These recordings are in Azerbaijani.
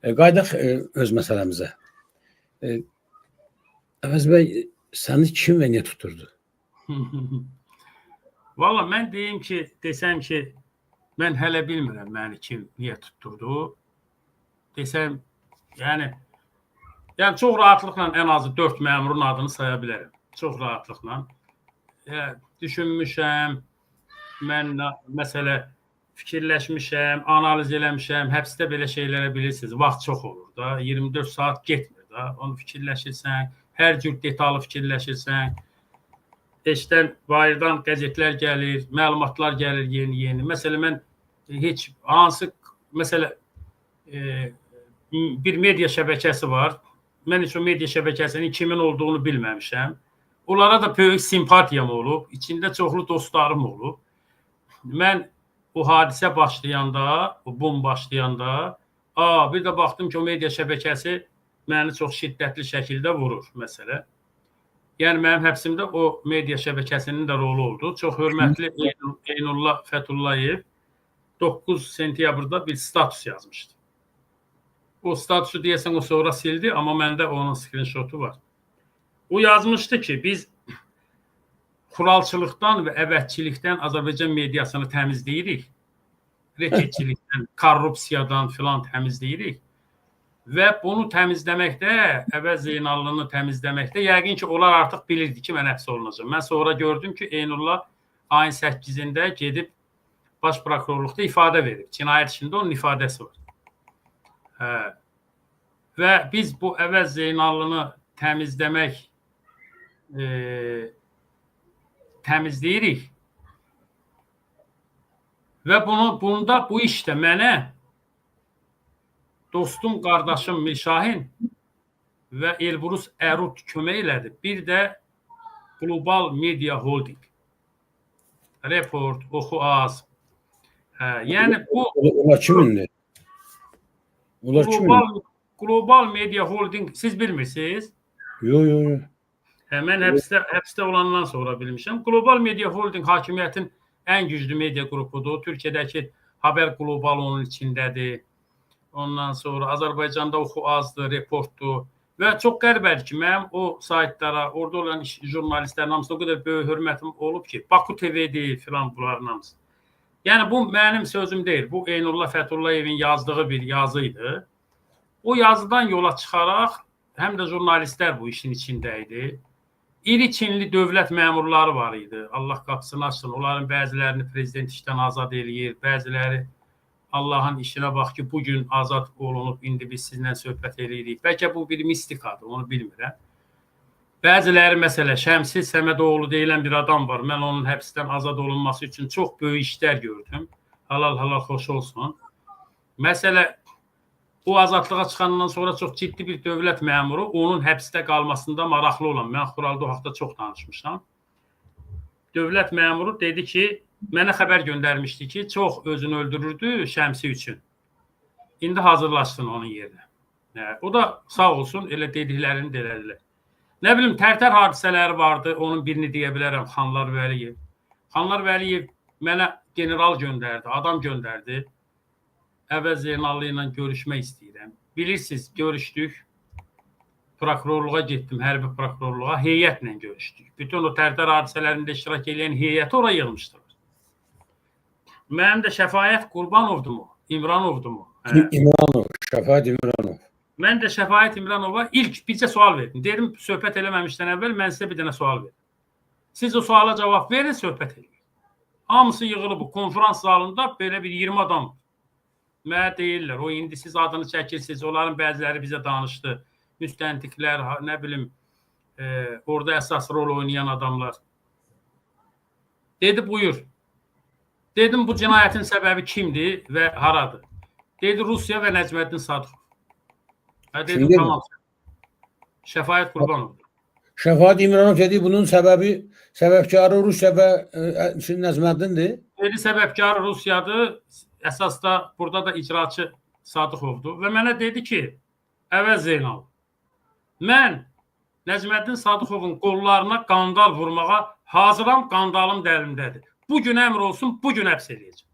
Qaydaq öz məsələmizə. Əvəz bəy, səni kim və niyə tuturdu? Valla mən deyim ki, desəm ki, mən hələ bilmirəm məni kim, niyə tutturdu. Desəm, yəni çox rahatlıqla ən azı 4 məmurun adını saya bilərəm. Çox rahatlıqla. Düşünmüşəm, mən məsələ fikirləşmişəm, analiz eləmişəm. Həbsdə belə şeylərə bilirsiniz, vaxt çox olur da. 24 saat getmir da. Onu fikirləşirsən, hər cür detallı fikirləşirsən. Eşdən, bayırdan qəzetlər gəlir, məlumatlar gəlir yeni-yeni. Məsələ, mən heç hansı, məsələ, bir media şəbəkəsi var. Mən heç o media şəbəkəsinin kimin olduğunu bilməmişəm. Onlara da böyük simpatiyam olub, içində çoxlu dostlarım olub. Mən o hadisə başlayanda, o bum başlayanda, bir də baxdım ki, o media şəbəkəsi məni çox şiddətli şəkildə vurur, məsələ. Yəni, mənim həbsimdə o media şəbəkəsinin də rolu oldu. Çox hörmətli Eynullah Fəthullayev 9 sentyabrda bir status yazmışdı. O statusu deyəsən o sonra sildi, amma məndə onun screenshotu var. O yazmışdı ki, biz xuralçılıqdan və əvətçilikdən Azərbaycan mediasını təmizləyirik. Reketçilikdən, korrupsiyadan filan təmizləyirik. Və bunu təmizləməkdə, Əvəz Zeynallını təmizləməkdə yəqin ki, onlar artıq bilirdi ki, mən həbs olunacam. Mən sonra gördüm ki, Eynullah ayın 8-də gedib baş prokurorluqda ifadə verib. Cinayət işində onun ifadəsi var. Və biz bu Əvəz Zeynallını təmizləyirik. Və bu işdə mənə dostum, qardaşım Mirşahin və Elbrus Ərud kömək elədi. Bir də Global Media Holding. Report, Oxu Az. Yəni bu... Onlar kimindir? Global Media Holding, siz bilmirsiniz? Yox. Mən həbsdə olandan sonra bilmişəm. Global Media Holding hakimiyyətin ən güclü media qrupudur. Türkiyədəki Haber Global onun içindədir. Ondan sonra Azərbaycanda Oxu Azdır, Reportdur. Və çox qəribədir ki, mənim o saytlara, orada olan jurnalistlərin hamısına o qədər böyük hörmətim olub ki, Baku TV-dir filan bunların hamısı. Yəni, bu mənim sözüm deyil. Bu Eynullah Fətullayevin yazdığı bir yazı idi. O yazıdan yola çıxaraq, həm də jurnalistlər bu işin içində idi. İri Çinli dövlət məmurları var idi. Allah qapısını açsın. Onların bəzilərini prezident işdən azad eləyir, bəziləri Allahın işinə bax ki, bugün azad olunub, indi biz sizinlə söhbət edirik. Bəlkə bu bir mistikadır, onu bilmirəm. Bəziləri, məsələ, Şəmsi Səmədoğlu deyilən bir adam var. Mən onun həbsdən azad olunması üçün çox böyük işlər gördüm. Halal xoş olsun. Məsələ, o azadlığa çıxandan sonra çox ciddi bir dövlət məmuru onun həbsdə qalmasında maraqlı olan, mən Xuralda o haqda çox danışmışam. Dövlət məmuru dedi ki, mənə xəbər göndərmişdi ki, çox özünü öldürürdü Şəmsi üçün. İndi hazırlaşsın onun yerinə. O da sağ olsun, elə dediklərini dedilər. Nə bilim, Tərtər hadisələri vardı, onun birini deyə bilərəm, Xanlar Vəliyev. Xanlar Vəliyev mənə general göndərdi, adam göndərdi. Əvəz Zeynallı ilə görüşmək istəyirəm. Bilirsiniz, görüşdük. Prokurorluğa getdim, hərbi prokurorluğa, heyətlə görüşdük. Bütün o Tərtər hadisələrində iştirak edən heyəti oraya yığmışdılar. Mənim də Şəfayət Qurbanovdumu, İmranovdumu? İmranov, Şəfayət İmranov. Mən də Şəfayət İmranova ilk bircə sual verdim. Dedim, söhbət eləməmişdən əvvəl mən sizə bir dənə sual verim. Siz o suala cavab verin, söhbət edin. Hamısı yığılıb bu konferans zalında belə bir 20 adam. Mənə deyirlər, o indi siz adını çəkirsiniz, onların bəziləri bizə danışdı. Müstəntiqlər, nə bilim, orada əsas rol oynayan adamlar. Dedi, buyur. Dedim, bu cinayətin səbəbi kimdir və haradır? Dedi, Rusiya və Nəcməddin Sadıqov. Dedim, tamam. Şəfayət Qurbanov. Şəfayət İmranov dedi, bunun səbəbkarı Rusiya və Nəcməddindir. Dedi, səbəbkarı Rusiyadır. Əsas da burada da icraçı Sadıqovdur. Və mənə dedi ki, Əvəz Zeynal, mən Nəcməddin Sadıqovun qollarına qandal vurmağa hazıram, qandalım dəlimdədir. Bugün əmr olsun, bugün həbs edəcəm.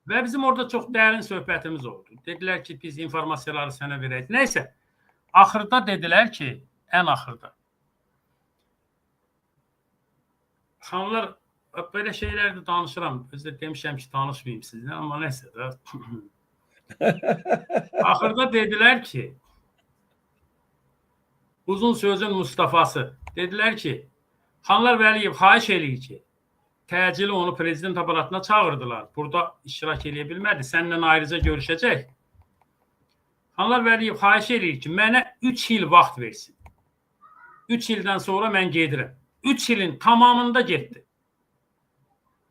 Və bizim orada çox dərin söhbətimiz oldu. Dedilər ki, biz informasiyaları sənə verək. Nəysə, axırda dedilər ki, ən axırda. Xanlar, belə şeylərdə danışıram. Özdə demişəm ki, danışmayayım sizinlə, amma nəysə də. Axırda dedilər ki, uzun sözün Mustafası, dedilər ki, Xanlar Vəliyev xahiş eləyir ki, təcili onu prezident aparatına çağırdılar. Burada iştirak edə bilmədi. Səninlə ayrıca görüşəcək. Xanlar Vəliyev xahiş eləyir ki, mənə 3 il vaxt versin. 3 ildən sonra mən gedirəm. 3 ilin tamamında getdi.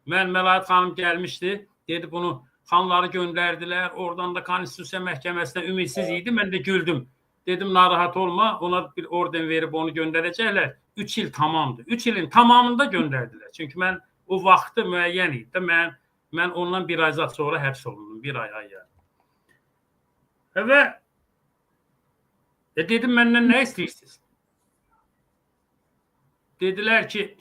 Məlahət xanım gəlmişdi. Dedi bunu xanları göndərdilər. Oradan da Konstitusiya Məhkəməsinə ümidsiz idi. Mən də güldüm. Dedim narahat olma. Ona bir orden verib onu göndərəcəklər. 3 il tamamdır. 3 ilin tamamında göndərdilər. Çünki mən o vaxtı müəyyən idi. Mən ondan bir ay sonra həbs olundum. Bir ay yəni. Və dedim məndən nə istəyirsiniz? Dedilər ki,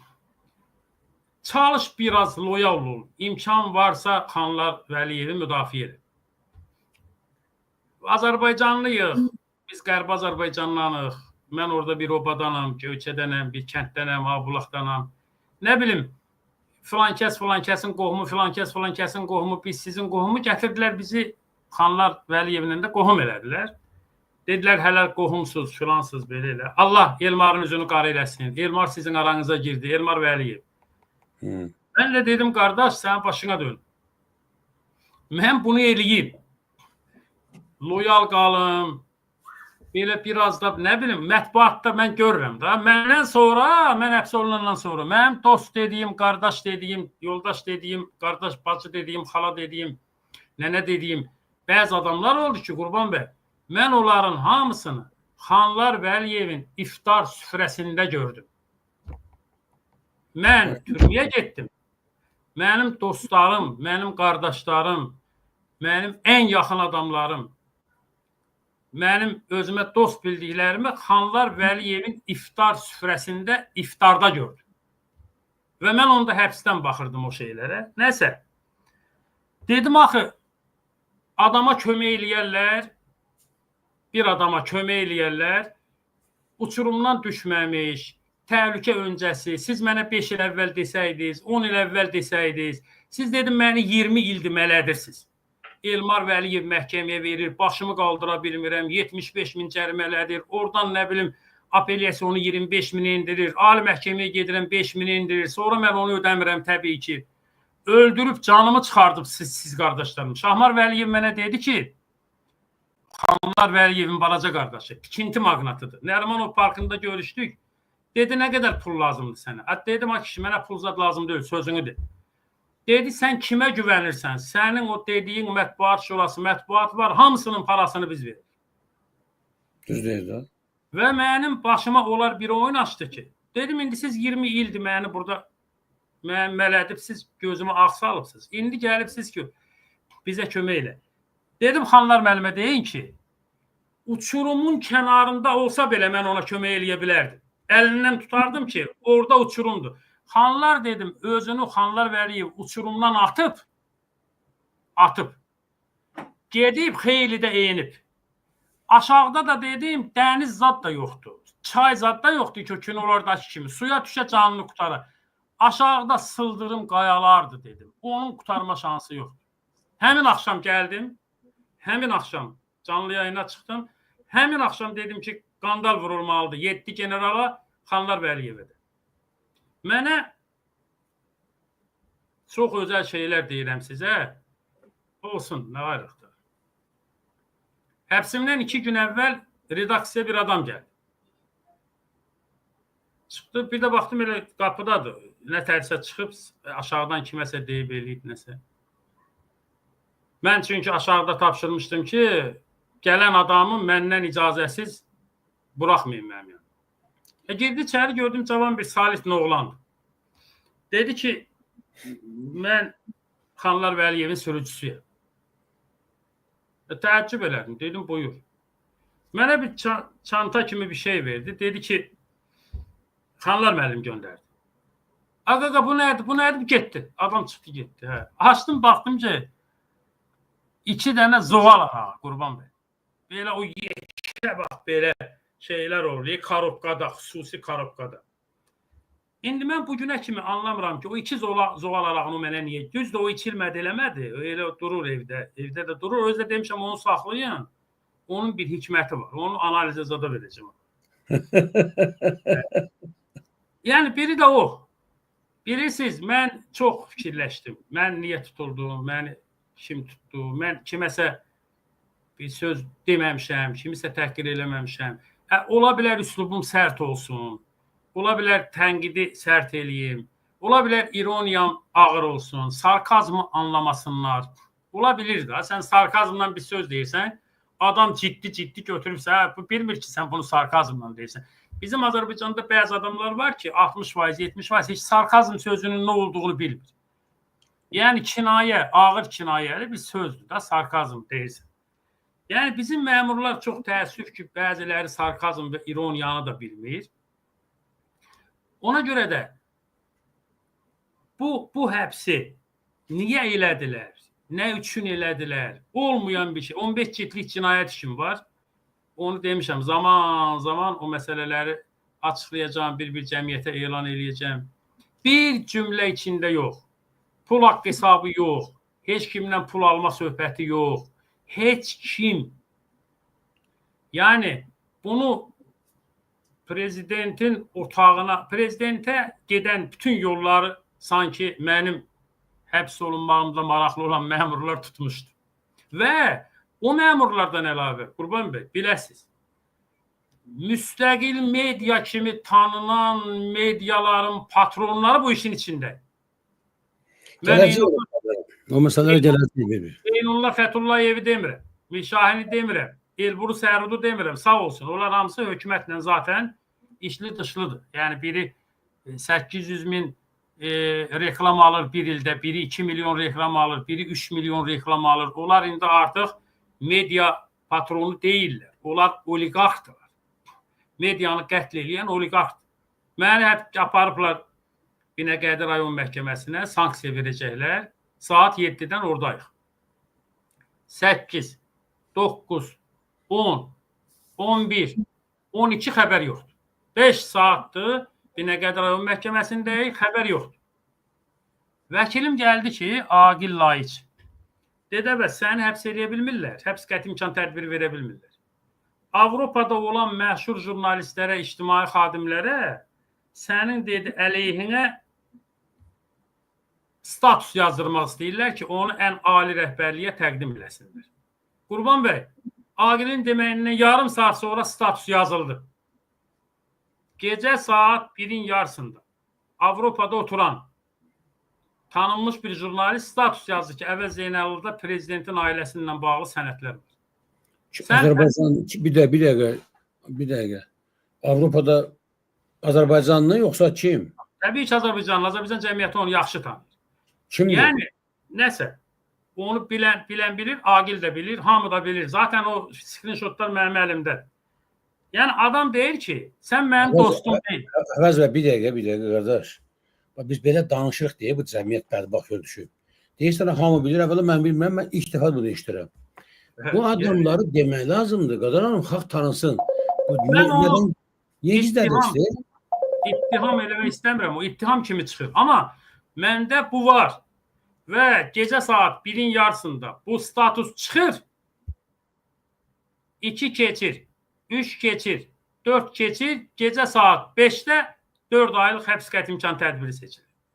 çalış biraz loyal ol. İmkan varsa Xanlar Vəliyevi müdafiə edin. Azərbaycanlıyıq. Biz Qərbi Azərbaycanlanıq. Mən orada bir obadanam, Göyçədənəm, bir kənddənəm, Abulaqdanam. Nə bilim, filan kəsin qohumu, filan kəsin qohumu, biz sizin qohumu gətirdilər bizi Xanlar Vəliyevlə də qohum elədilər. Dedilər, hələ qohumsuz, filansız, belə elə. Allah Elmarın üzünü qara eləsin. Elmar sizin aranıza girdi. Elmar Vəliyev. Mən də dedim, qardaş, sənin başına dön. Mən bunu eləyim. Loyal qalım. Belə biraz da, nə bilim, mətbuatda mən görürəm da. Məndən sonra, mən həbs olunandan sonra, mənim dost dediyim, qardaş dediyim, yoldaş dediyim, qardaş, bacı dediyim, xala dediyim, nənə dediyim, bəzi adamlar oldu ki, Qurban bəy, mən onların hamısını Xanlar Vəliyevin iftar süfrəsində gördüm. Mən türməyə getdim. Mənim dostlarım, mənim qardaşlarım, mənim ən yaxın adamlarım, mənim özümə dost bildiklərimi Xanlar Vəliyevin iftar süfrəsində iftarda gördüm. Və mən onda həbsdən baxırdım o şeylərə. Nəsə, dedim axı, adama kömək eləyərlər, bir adama kömək eləyərlər, uçurumdan düşməmiş, təhlükə öncəsi, siz mənə 5 il əvvəl desəydiniz, 10 il əvvəl desəydiniz, siz dedim, məni 20 ildir mələdirsiniz. Elmar Vəliyev məhkəməyə verir, başımı qaldıra bilmirəm, 75 min cərimələdir, oradan nə bilim, apellyasiyonu 25 min indirir, ali məhkəməyə gedirəm 5 min indirir, sonra mən onu ödəmirəm təbii ki. Öldürüb canımı çıxardıb siz qardaşlarım. Şahmar Vəliyev mənə dedi ki, Xanlar Vəliyevin balaca qardaşı, tikinti maqnatıdır. Nərimanov parkında görüşdük. Dedi, nə qədər pul lazımdır sənə? Dedim, kişi, mənə pul zad lazım deyil, sözünü de. Dedi, sən kimə güvənirsən? Sənin o dediyin mətbuat şurası, mətbuat var, hamısının parasını biz verir. Düz deyil də. Və mənim başıma onlar bir oyun açdı ki, dedim, indi siz 20 ildir məni burada mələdib, siz gözümü ağ salıbsınız. İndi gəlibsiz ki, bizə kömək elə. Dedim, Xanlar müəllimə deyin ki, uçurumun kənarında olsa belə mən ona kömək eləyə bilərdim. Əlindən tutardım ki, orada uçurumdur. Xanlar dedim, özünü Xanlar Vəliyev uçurumdan atıb, gedib, xeyli də eynib. Aşağıda da dedim, dəniz zad da yoxdur. Çay zad da yoxdur ki, kinolardakı kimi. Suya düşə canını qutara. Aşağıda sıldırım qayalardı dedim. Onun qutarma şansı yoxdur. Həmin axşam gəldim. Həmin axşam canlı yayına çıxdım. Həmin axşam dedim ki, qandal vurulmalıdır. 7 generala Xanlar Vəliyevədir. Mənə çox özəl şeylər deyirəm sizə. Olsun, nə ayrıqdır. Həbsimdən 2 gün əvvəl redaksiya bir adam gəldi. Çıxdı, bir də baxdım elə qapıdadır. Nə tərsə çıxıb, aşağıdan kiməsə deyib eləyib nəsə. Mən çünki aşağıda tapşırmışdım ki, gələn adamı məndən icazəsiz buraxmayın mənim yanım. Girdi içəri, gördüm cavan bir Salih oğlandı. Dedi ki, mən Xanlar Vəliyevin sürücüsüyəm. Təəccüb elədim, dedim, buyur. Mənə bir çanta kimi bir şey verdi. Dedi ki, Xanlar müəllim göndərdi. Ağa, bu nədir? Bu nədir? Getdi. Adam çıxdı, getdi. Açdım, baxdım ki, 2 dənə zoğal arağı, Qurban bəy. Belə o yekə bax, belə şeylər olur, korobkada, xüsusi korobkada. İndi mən bugünə kimi anlamıram ki, o 2 zoğal arağını mənə niyə? Düzdür, o içilmədi, eləmədi. Elə durur evdə. Evdə də durur. Özdə demişəm, onu saxlayın. Onun bir hikməti var. Onu analizə zada verəcəm. Yəni, biri də o. Bilirsiniz, mən çox fikirləşdim. Mən niyə tutuldum, məni kim tutdu, mən kiməsə bir söz deməmişəm, kimisə təhqir eləməmişəm. Ola bilər üslubum sərt olsun, ola bilər tənqidi sərt eləyim, ola bilər ironiyam ağır olsun, sarkazmı anlamasınlar. Ola bilir də, sən sarkazmdan bir söz deyirsən, adam ciddi götürübsə, bilmir ki, sən bunu sarkazmdan deyirsən. Bizim Azərbaycanda bəzi adamlar var ki, 60%, 70% heç sarkazm sözünün nə olduğunu bilmir. Yəni, kinayə, ağır kinayəli bir sözdür da, sarkazm deyirsən. Yəni, bizim məmurlar çox təəssüf ki, bəziləri sarkazm və ironiyanı da bilmir. Ona görə də bu həbsi niyə elədilər, nə üçün elədilər, olmayan bir şey. 15 ciltlik cinayət işim var. Onu demişəm, zaman o məsələləri açıqlayacağım, bir cəmiyyətə elan eləyəcəm. Bir cümlə içində yox, pul haqqı hesabı yox, heç kimdən pul alma söhbəti yox, heç kim. Yəni, bunu prezidentin otağına, prezidentə gedən bütün yolları sanki mənim həbs olunmağımda maraqlı olan məmurlar tutmuşdu. Və o məmurlardan əlavə, Qurban bəy, biləsiniz, müstəqil media kimi tanınan mediaların patronları bu işin içində. O məsələlər gələcək. Eynullah Fəthullayevi demirəm, Şahini demirəm, Elburu Sərudu demirəm, sağ olsun. Onlar hamısı hökumətlə zaten işli dışlıdır. Yəni, biri 800 min reklam alır bir ildə, biri 2 milyon reklam alır, biri 3 milyon reklam alır. Onlar indi artıq media patronu deyirlər. Onlar oliqarxdırlar. Medianı qətl eləyən oliqarxdır. Məni həb aparıblar Binəqədi rayon məhkəməsinə, sanksiya verəcəklər. Saat 7-dən oradayıq. 8, 9, 10, 11, 12 xəbər yoxdur. 5 saatdır Binəqədi rayon məhkəməsindəyik, xəbər yoxdur. Vəkilim gəldi ki, Agil Laiç. Dedə bəs, səni həbs edə bilmirlər, həbs qəti imkan tədbiri verə bilmirlər. Avropada olan məşhur jurnalistlərə, ictimai xadimlərə sənin dedi əleyhinə status yazdırmaq istəyirlər ki, onu ən ali rəhbərliyə təqdim eləsinlər. Qurban bəy, Agilin deməyindən yarım saat sonra status yazıldı. Gecə saat 1-in yarısında Avropada oturan tanınmış bir jurnalist status yazdı ki, əvvəl Zeynəllidə prezidentin ailəsindən bağlı sənədlər var. Azərbaycan, bir dəqiqə. Avropada Azərbaycanlı yoxsa kim? Təbii ki, Azərbaycan cəmiyyəti onu yaxşı tanır. Kimdir? Yəni, nəsə, onu bilən bilir, Agil də bilir, hamı da bilir. Zaten o screenshotlar mənim əlimdədir. Yəni, adam deyir ki, sən mənim dostum deyil. Əvəz və bir dəqiqə, qardaş. Biz belə danışırıq deyə bu cəmiyyət bədbaxtya düşüb. Deyirsən, hamı bilir, əvvəla mən bilmirəm, mən ilk dəfə bunu işdirəm. Bu adamları demək lazımdır. Qadar hanım, xalq tanısın. Niyə gizlədirsin? İttiham eləmək istəmirəm. O ittiham kimi çıxır. Amma məndə bu var. Və gecə saat 1-in yarısında bu status çıxır. 2 keçir, 3 keçir, 4 keçir. Gecə saat 5-də 4 aylıq həbs qəti imkan tədbiri seçilir.